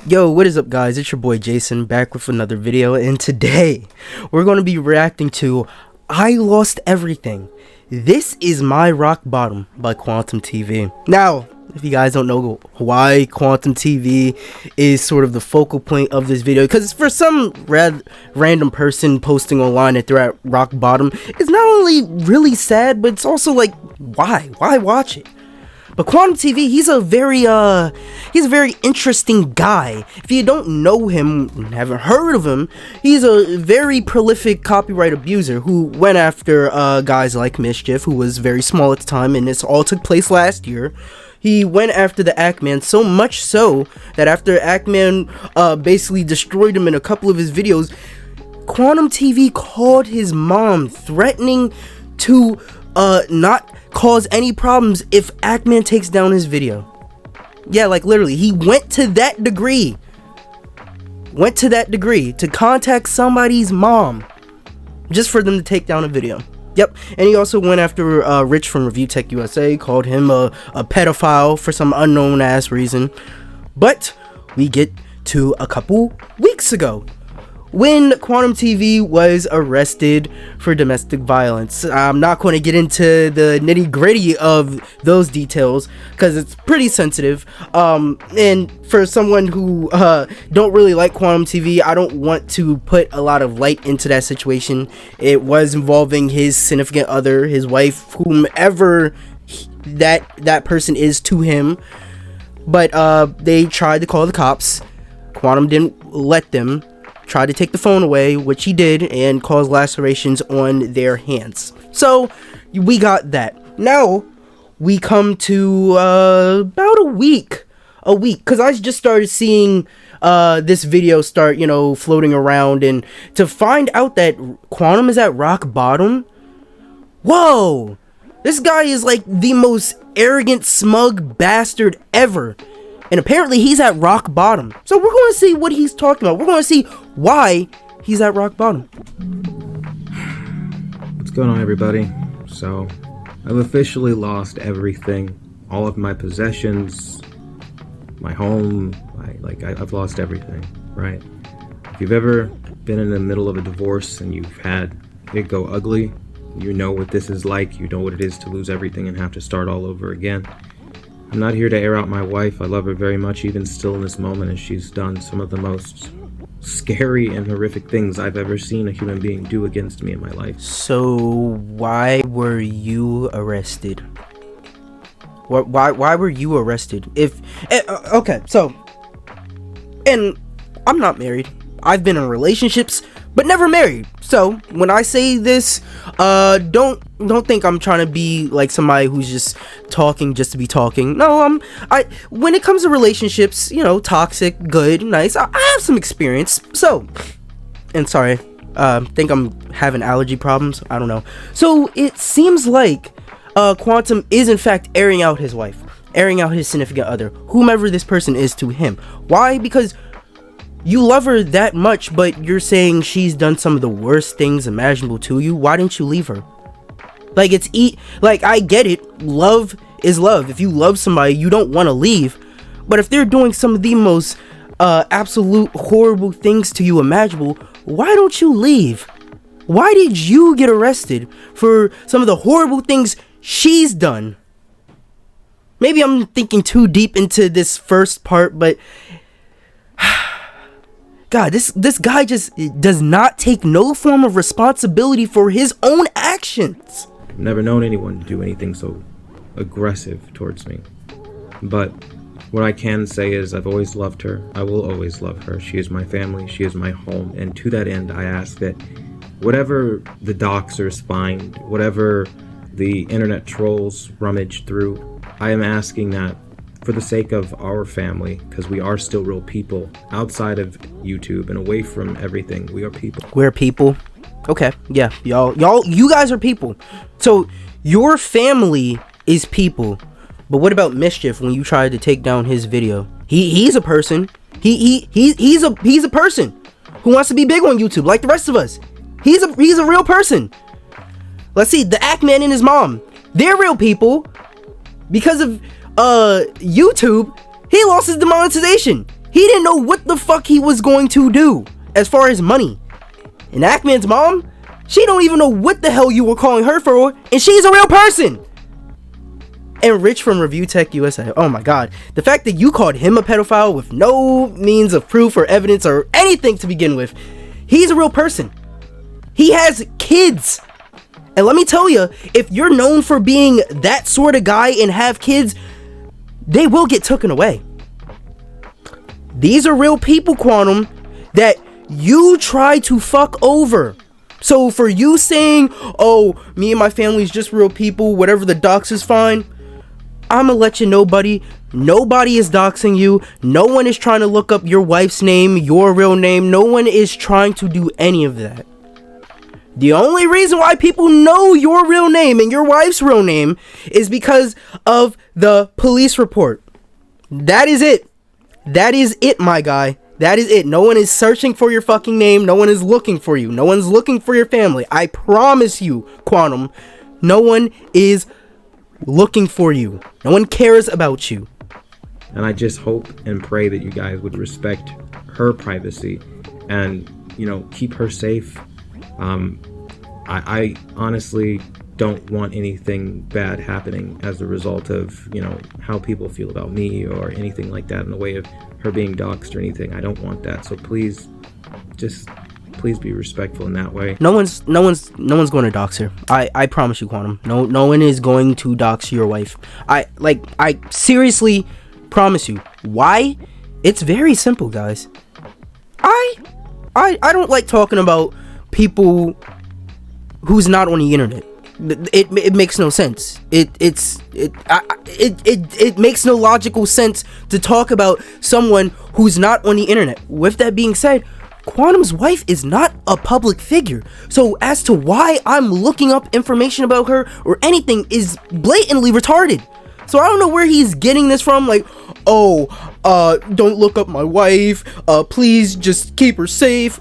Yo, what is up guys? It's your boy Jason back with another video, and today we're going to be reacting to I Lost Everything. This is My Rock Bottom by quantumtv. Now, if you guys don't know why quantumtv is sort of the focal point of this video, because for some random person posting online that they're at rock bottom, it's not only really sad, but it's also like, why watch it? But quantumtv, he's a very interesting guy. If you don't know him, haven't heard of him, he's a very prolific copyright abuser who went after guys like Mischief, who was very small at the time, and this all took place last year. He went after the Ackman, so much so that after Ackman basically destroyed him in a couple of his videos, quantumtv called his mom, threatening to not cause any problems if Ackman takes down his video. Yeah, like literally, he went to that degree to contact somebody's mom just for them to take down a video. Yep. And he also went after Rich from Review Tech USA, called him a pedophile for some unknown ass reason. But we get to a couple weeks ago, when quantumtv was arrested for domestic violence. I'm not going to get into the nitty-gritty of those details because it's pretty sensitive. And for someone who don't really like quantumtv, I don't want to put a lot of light into that situation. It was involving his significant other, his wife, whomever that person is to him. But they tried to call the cops. Quantum didn't let them. Tried to take the phone away, which he did, and caused lacerations on their hands. So we got that. Now we come to about a week, because I just started seeing this video start, floating around, and to find out that Quantum is at rock bottom. Whoa, this guy is like the most arrogant, smug bastard ever. And apparently he's at rock bottom. So we're going to see what he's talking about. We're going to see why he's at rock bottom. What's going on, everybody? So, I've officially lost everything. All of my possessions, my home, I've lost everything, right? If you've ever been in the middle of a divorce and you've had it go ugly, you know what this is like. You know what it is to lose everything and have to start all over again. I'm not here to air out my wife. I love her very much, even still in this moment, as she's done some of the most scary and horrific things I've ever seen a human being do against me in my life. So why were you arrested? Why were you arrested? Okay, so, and I'm not married. I've been in relationships, but never married. So when I say this, don't think I'm trying to be like somebody who's just talking just to be talking. No, when it comes to relationships, toxic, good, nice, I have some experience. So, and sorry, think I'm having allergy problems. I don't know. So it seems like Quantum is in fact airing out his wife, airing out his significant other, whomever this person is to him. Why? Because you love her that much, but you're saying she's done some of the worst things imaginable to you. Why didn't you leave her? Like, I get it. Love is love. If you love somebody, you don't want to leave. But if they're doing some of the most absolute horrible things to you imaginable, why don't you leave? Why did you get arrested for some of the horrible things she's done? Maybe I'm thinking too deep into this first part, but God, this guy just does not take no form of responsibility for his own actions. I've never known anyone to do anything so aggressive towards me. But what I can say is I've always loved her. I will always love her. She is my family. She is my home. And to that end, I ask that whatever the doxers find, whatever the internet trolls rummage through, I am asking that for the sake of our family, because we are still real people outside of YouTube and away from everything. We are people. We're people. Okay, yeah, you guys are people. So your family is people. But what about Mischief? When you tried to take down his video, he's a person. He's a person who wants to be big on YouTube like the rest of us. He's a real person. Let's see, the Ackman and his mom, they're real people. Because of YouTube, he lost his demonetization. He didn't know what the fuck he was going to do as far as money. And Ackman's mom, she don't even know what the hell you were calling her for, and she's a real person. And Rich from Review Tech USA, oh my god, the fact that you called him a pedophile with no means of proof or evidence or anything to begin with, he's a real person. He has kids. And let me tell you, if you're known for being that sort of guy and have kids, they will get taken away. These are real people, Quantum, that you try to fuck over. So for you saying, oh, me and my family's just real people, whatever the dox is fine, I'ma let you know, buddy, nobody is doxing you. No one is trying to look up your wife's name, your real name. No one is trying to do any of that. The only reason why people know your real name and your wife's real name is because of the police report. That is it. That is it, my guy. That is it. No one is searching for your fucking name. No one is looking for you. No one's looking for your family. I promise you, Quantum, no one is looking for you. No one cares about you. And I just hope and pray that you guys would respect her privacy and, you know, keep her safe. I honestly don't want anything bad happening as a result of, you know, how people feel about me or anything like that in the way of her being doxxed or anything. I don't want that. So please be respectful in that way. No one's going to dox her. I promise you, Quantum. No one is going to dox your wife. I seriously promise you. Why? It's very simple, guys. I don't like talking about people who's not on the internet. It makes no sense. It makes no logical sense to talk about someone who's not on the internet. With that being said, Quantum's wife is not a public figure. So as to why I'm looking up information about her or anything is blatantly retarded. So I don't know where he's getting this from. Like, oh, don't look up my wife. Please just keep her safe.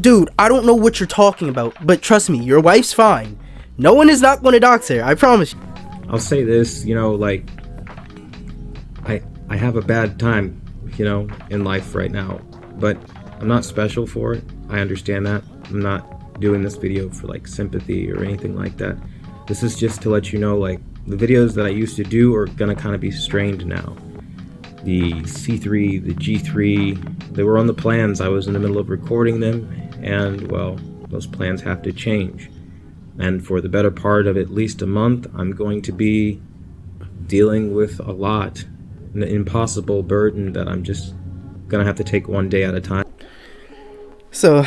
Dude, I don't know what you're talking about, but trust me, your wife's fine. No one is not going to dox her, I promise you. I'll say this, you know, like, I have a bad time, you know, in life right now, but I'm not special for it. I understand that. I'm not doing this video for, like, sympathy or anything like that. This is just to let you know, like, the videos that I used to do are gonna kind of be strained now. The C3, the G3, they were on the plans. I was in the middle of recording them, and, well, those plans have to change. And for the better part of at least a month, I'm going to be dealing with a lot, an impossible burden that I'm just gonna have to take one day at a time. So,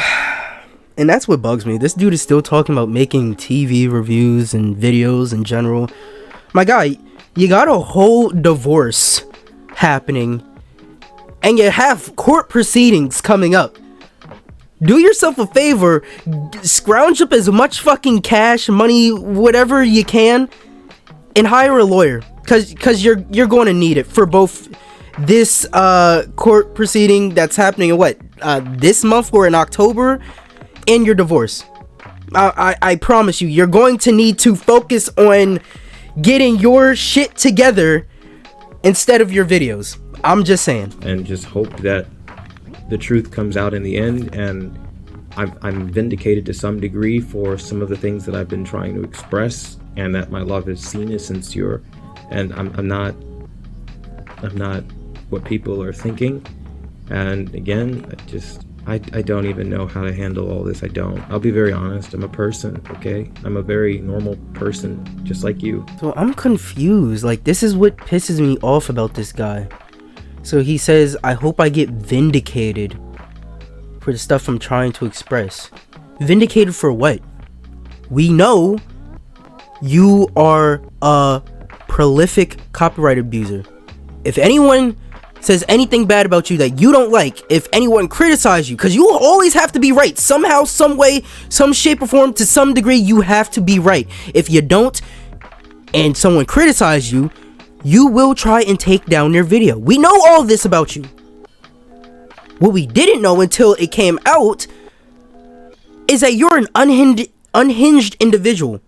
and that's what bugs me. This dude is still talking about making TV reviews and videos in general. My guy, you got a whole divorce happening, and you have court proceedings coming up. Do yourself a favor, scrounge up as much fucking cash, money, whatever you can, and hire a lawyer, cause you're going to need it for both this court proceeding that's happening in this month or in October, and your divorce. I promise you, you're going to need to focus on getting your shit together instead of your videos. I'm just saying. And just hope that the truth comes out in the end, and I'm vindicated to some degree for some of the things that I've been trying to express, and that my love is seen as sincere, and I'm not what people are thinking. And again, I don't even know how to handle all this. I'll be very honest. I'm a person, okay? I'm a very normal person, just like you. So I'm confused. Like, this is what pisses me off about this guy. So he says, I hope I get vindicated for the stuff I'm trying to express. Vindicated for what? We know you are a prolific copyright abuser. If anyone says anything bad about you that you don't like, if anyone criticizes you, because you always have to be right. Somehow, some way, some shape or form, to some degree, you have to be right. If you don't, and someone criticizes you, you will try and take down their video. We know all this about you. What we didn't know until it came out is that you're an unhinged individual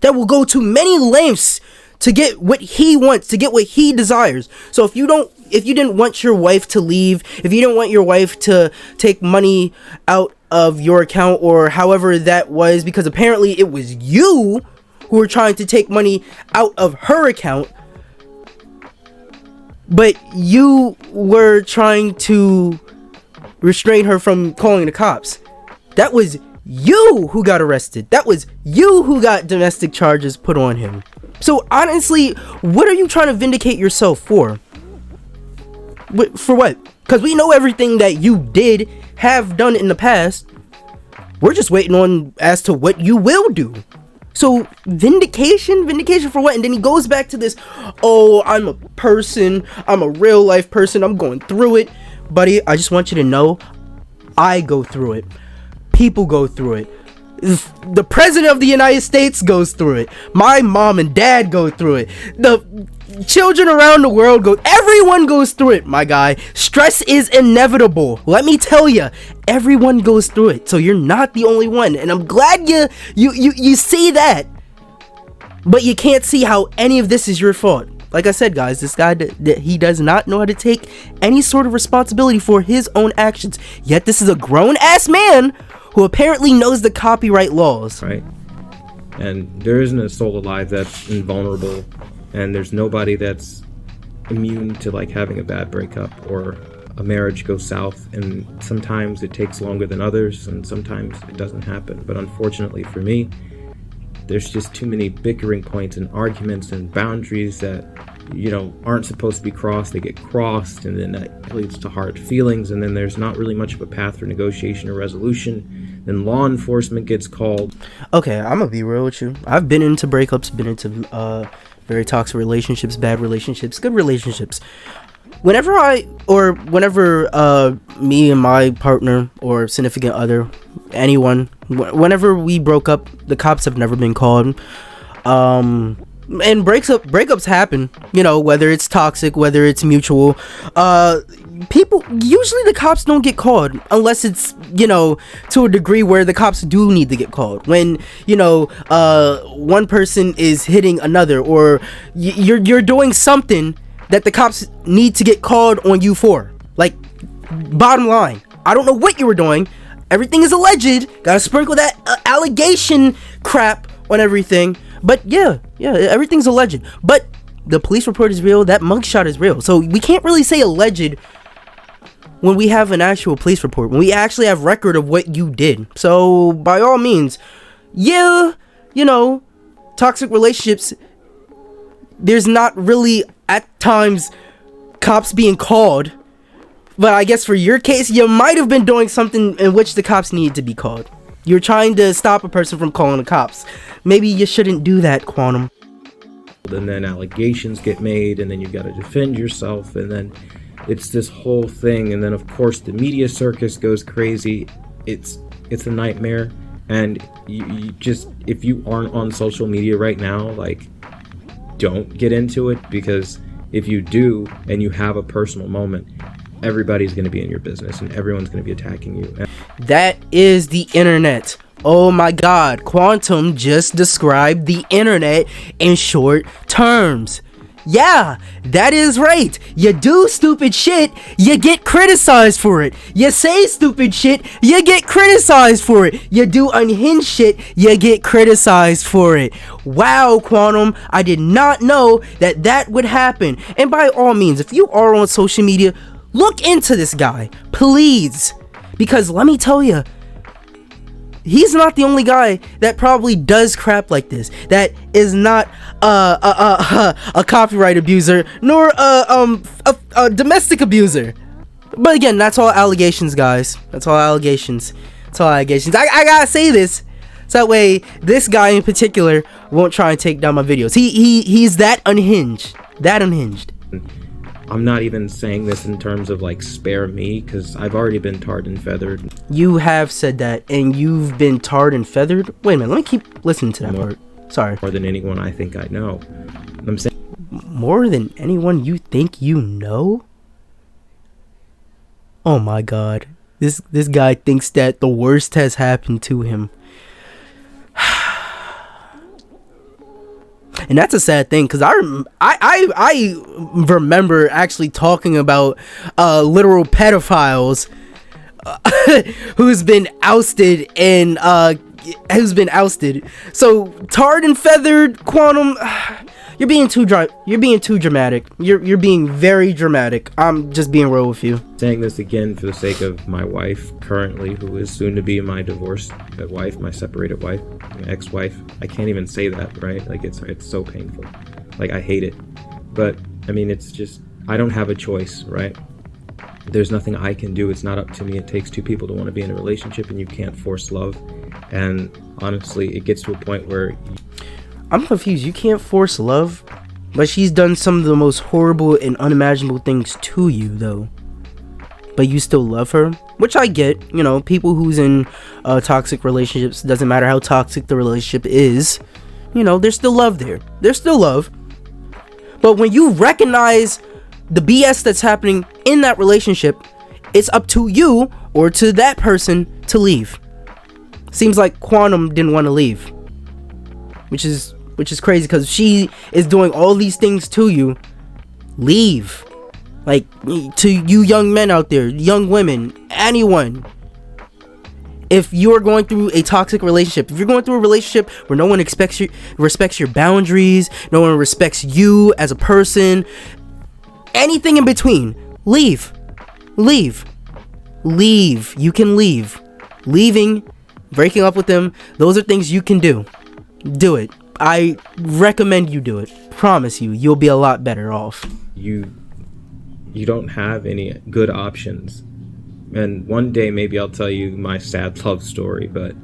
that will go to many lengths to get what he wants, to get what he desires. So if you don't if you didn't want your wife to leave, if you didn't want your wife to take money out of your account, or however that was, because apparently it was you who were trying to take money out of her account, but you were trying to restrain her from calling the cops. That was you who got arrested. That was you who got domestic charges put on him. So honestly, what are you trying to vindicate yourself for? For what? Because we know everything that you did have done in the past. We're just waiting on as to what you will do. So vindication for what? And then he goes back to this, oh, I'm a person, I'm a real life person, I'm going through it. Buddy, I just want you to know, I go through it. People go through it. The president of the United States goes through it. My mom and dad go through it. The children around the world everyone goes through it, my guy. Stress is inevitable. Let me tell you, everyone goes through it. So you're not the only one. And I'm glad you see that. But you can't see how any of this is your fault. Like I said, guys, this guy, he does not know how to take any sort of responsibility for his own actions. Yet this is a grown-ass man who apparently knows the copyright laws. Right. And there isn't a soul alive that's invulnerable, and there's nobody that's immune to like having a bad breakup or a marriage go south, and sometimes it takes longer than others, and sometimes it doesn't happen. But unfortunately for me, there's just too many bickering points and arguments and boundaries that, you know, aren't supposed to be crossed. They get crossed, and then that leads to hard feelings, and then there's not really much of a path for negotiation or resolution. Then law enforcement gets called. Okay, I'm gonna be real with you. I've been into breakups, been into very toxic relationships, bad relationships, good relationships. Whenever me and my partner or significant other, anyone, whenever we broke up, the cops have never been called. And breakups happen, you know, whether it's toxic, whether it's mutual. Usually the cops don't get called unless it's, you know, to a degree where the cops do need to get called. When, you know, one person is hitting another, or you're doing something that the cops need to get called on you for. Like, bottom line, I don't know what you were doing. Everything is alleged. Gotta sprinkle that allegation crap on everything. But yeah, everything's alleged. But the police report is real. That mugshot is real. So we can't really say alleged when we have an actual police report, when we actually have record of what you did. So by all means, yeah, you know, toxic relationships, there's not really at times cops being called. But I guess for your case, you might have been doing something in which the cops need to be called. You're trying to stop a person from calling the cops. Maybe you shouldn't do that, Quantum. And then allegations get made, and then you've got to defend yourself, and then it's this whole thing. And then of course the media circus goes crazy. It's a nightmare. And you just, if you aren't on social media right now, like, don't get into it, because if you do and you have a personal moment, everybody's going to be in your business and everyone's going to be attacking you. That is the internet. Oh my god, Quantum just described the internet in short terms. Yeah, that is right. You do stupid shit, you get criticized for it. You say stupid shit, you get criticized for it. You do unhinged shit, you get criticized for it. Wow, Quantum, I did not know that would happen. And by all means, if you are on social media, look into this guy, please. Because let me tell you, he's not the only guy that probably does crap like this, that is not a copyright abuser, nor a domestic abuser. But again, that's all allegations, guys. That's all allegations. I gotta say this, so that way this guy in particular won't try and take down my videos. He's that unhinged. I'm not even saying this in terms of like spare me, because I've already been tarred and feathered. You have said that, and you've been tarred and feathered? Wait a minute, let me keep listening to that part. Sorry. More than anyone I think I know. I'm saying more than anyone you think you know? Oh my god. This guy thinks that the worst has happened to him. And that's a sad thing, because I remember actually talking about literal pedophiles who's been ousted. So tarred and feathered, Quantum, you're being too dramatic. You're being very dramatic. I'm just being real with you. Saying this again for the sake of my wife currently, who is soon to be my divorced wife, my separated wife, my ex-wife. I can't even say that, right? Like, it's so painful. Like, I hate it. But I mean, it's just, I don't have a choice, right? There's nothing I can do. It's not up to me. It takes two people to want to be in a relationship, and you can't force love. And honestly, it gets to a point where I'm confused. You can't force love, but she's done some of the most horrible and unimaginable things to you, though. But you still love her, which I get. You know, people who's in toxic relationships, doesn't matter how toxic the relationship is, you know, there's still love there. There's still love. But when you recognize the BS that's happening in that relationship, it's up to you or to that person to leave. Seems like Quantum didn't want to leave, which is crazy, because she is doing all these things to you. Leave. Like, to you young men out there, young women, anyone, if you're going through a toxic relationship, if you're going through a relationship where no one respects your boundaries, no one respects you as a person, anything in between, leave. You can leave. Leaving, breaking up with them, those are things you can do. Do it. I recommend you do it. Promise you'll be a lot better off. you don't have any good options. And one day maybe I'll tell you my sad love story, but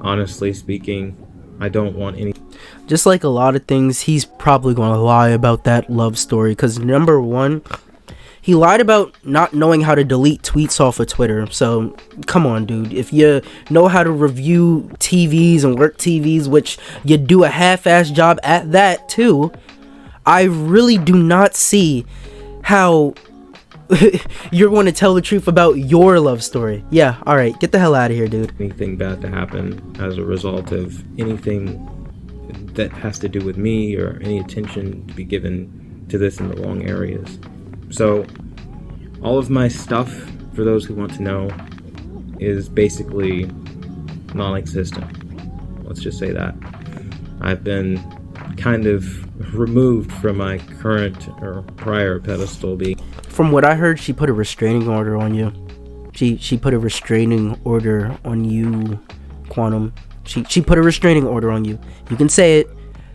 honestly speaking, I don't want any. Just like a lot of things, he's probably going to lie about that love story, because number one, he lied about not knowing how to delete tweets off of Twitter. So come on, dude. If you know how to review TVs and work TVs, which you do a half-ass job at that too, I really do not see how you're going to tell the truth about your love story. Yeah, all right, get the hell out of here, dude. Anything bad to happen as a result of anything that has to do with me, or any attention to be given to this in the wrong areas. So all of my stuff, for those who want to know, is basically non-existent. Let's just say that. I've been kind of removed from my current or prior pedestal. From what I heard, she put a restraining order on you. She put a restraining order on you, Quantum. She put a restraining order on you. You can say it.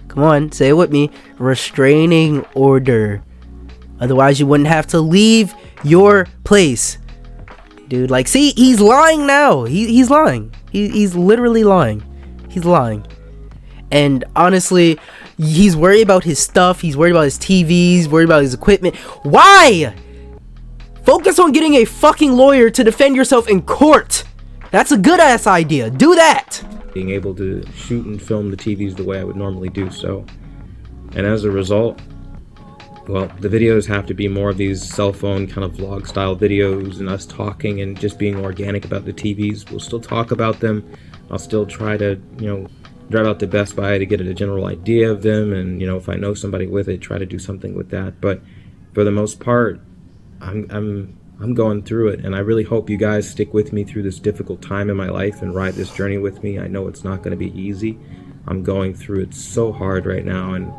Come on, say it with me. Restraining order. Otherwise, you wouldn't have to leave your place. Dude, like, see, he's lying now. He's lying. He's literally lying. He's lying. And honestly, he's worried about his stuff. He's worried about his TVs, worried about his equipment. Why? Focus on getting a fucking lawyer to defend yourself in court. That's a good ass idea. Do that. Being able to shoot and film the TVs the way I would normally do so. And as a result, well, the videos have to be more of these cell phone kind of vlog style videos, and us talking and just being organic about the TVs. We'll still talk about them. I'll still try to, drive out to Best Buy to get a general idea of them, and if I know somebody with it, try to do something with that. But for the most part, I'm going through it, and I really hope you guys stick with me through this difficult time in my life and ride this journey with me. I know it's not going to be easy. I'm going through it so hard right now, and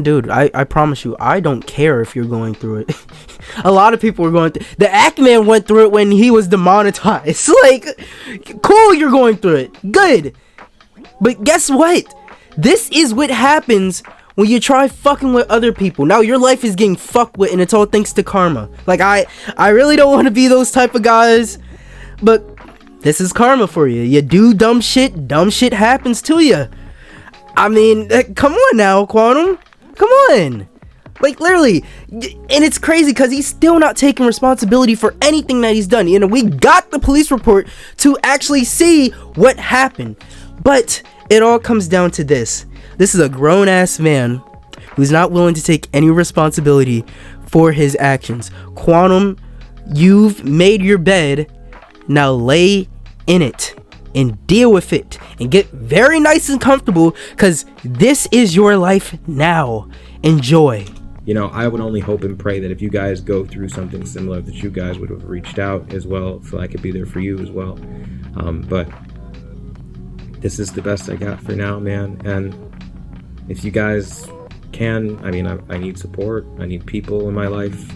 dude, I promise you, I don't care if you're going through it. A lot of people are going through. The Ackman went through it when he was demonetized. Like, cool, you're going through it. Good. But guess what? This is what happens when you try fucking with other people. Now your life is getting fucked with, and it's all thanks to karma. Like, I really don't want to be those type of guys, but this is karma for you. You do dumb shit happens to you. I mean, come on now, Quantum. Come on. Like, literally. And it's crazy because he's still not taking responsibility for anything that he's done. We got the police report to actually see what happened. But it all comes down to this. This is a grown-ass man who's not willing to take any responsibility for his actions. Quantum, you've made your bed. Now lay in it. and deal with it and get very nice and comfortable, because this is your life now. Enjoy. You know, I would only hope and pray that if you guys go through something similar, that you guys would have reached out as well, so I could be there for you as well. But this is the best I got for now, man. And if you guys can, I mean, I need support. I need people in my life.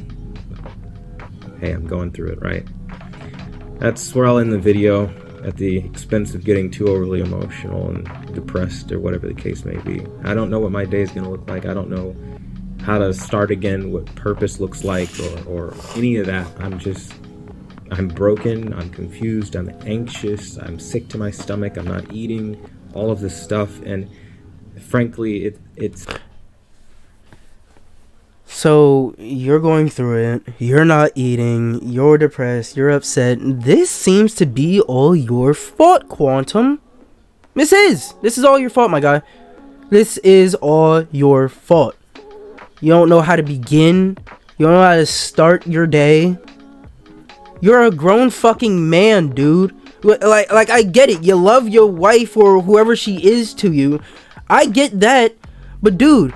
Hey, I'm going through it, right? That's where I'll end the video, at the expense of getting too overly emotional and depressed or whatever the case may be. I don't know what my day is going to look like. I don't know how to start again, what purpose looks like, or any of that. I'm broken, I'm confused, I'm anxious, I'm sick to my stomach, I'm not eating, all of this stuff, and frankly, it's... So, you're going through it, you're not eating, you're depressed, you're upset. This seems to be all your fault, Quantum. This is all your fault, my guy. This is all your fault. You don't know how to begin. You don't know how to start your day. You're a grown fucking man, dude. Like I get it. You love your wife or whoever she is to you. I get that. But dude,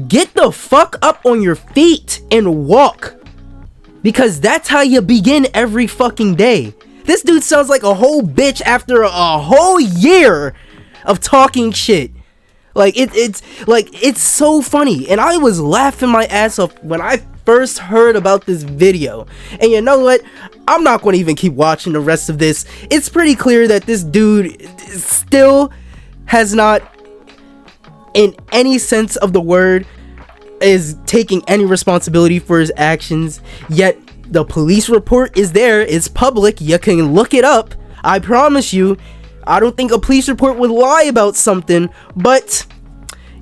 get the fuck up on your feet and walk. Because that's how you begin every fucking day. This dude sounds like a whole bitch after a whole year of talking shit. Like, it's so funny. And I was laughing my ass off when I first heard about this video. And you know what? I'm not going to even keep watching the rest of this. It's pretty clear that this dude still has not, in any sense of the word, is taking any responsibility for his actions. Yet, the police report is there. It's public. You can look it up. I promise you. I don't think a police report would lie about something, but,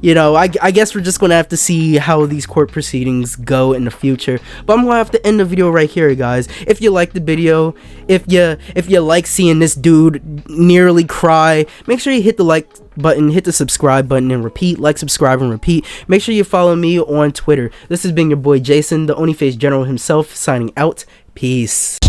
you know, I guess we're just going to have to see how these court proceedings go in the future. But I'm going to have to end the video right here, guys. If you like the video, if you like seeing this dude nearly cry, make sure you hit the like button, hit the subscribe button, and repeat. Like, subscribe, and repeat. Make sure you follow me on Twitter. This has been your boy Jason, the Only Face General himself, signing out. Peace.